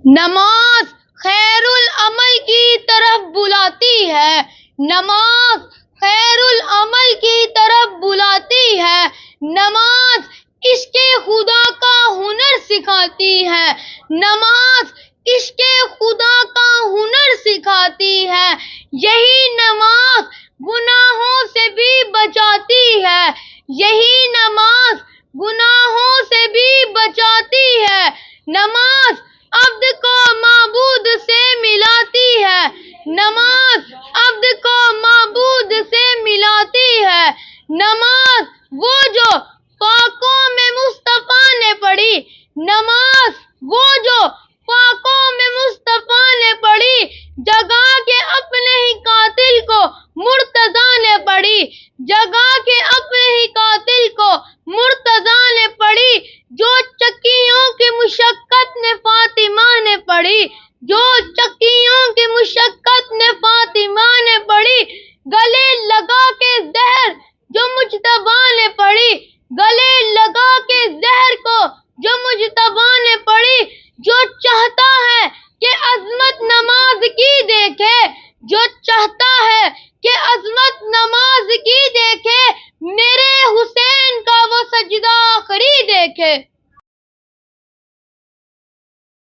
نماز خیر العمل کی طرف بلاتی ہے، نماز خیر العمل کی طرف بلاتی ہے، نماز عشق خدا کا ہنر سکھاتی ہے، نماز عشق خدا کا ہنر سکھاتی ہے، یہی نماز گناہوں سے بھی بچاتی ہے، یہی نماز گناہوں سے بھی بچاتی ہے، نماز عبد کو معبود سے ملاتی ہے، نماز عبد کو معبود سے ملاتی ہے، نماز وہ جو پاکوں میں مصطفیٰ نے پڑھی، نماز وہ جو پاکوں میں مصطفیٰ نے پڑھی، جگا کے اپنے ہی قاتل کو مرتضیٰ نے پڑھی، جگا کے اپنے ہی قاتل کو مرتضیٰ نے پڑھی، جو چکیوں کی مشقت نے فاطمہ نے پڑھی، جو چکیوں کی مشقت نے فاطمہ نے پڑھی، گلے لگا کے زہر جو مجتبیٰ نے پڑھی، گلے لگا کے زہر کو جو مجتبیٰ نے پڑھی، جو چاہتا ہے کہ عظمت نماز کی دیکھے، جو چاہتا ہے کہ عظمت نماز کی دیکھے، میرے حسین کا وہ سجدہ آخری دیکھے۔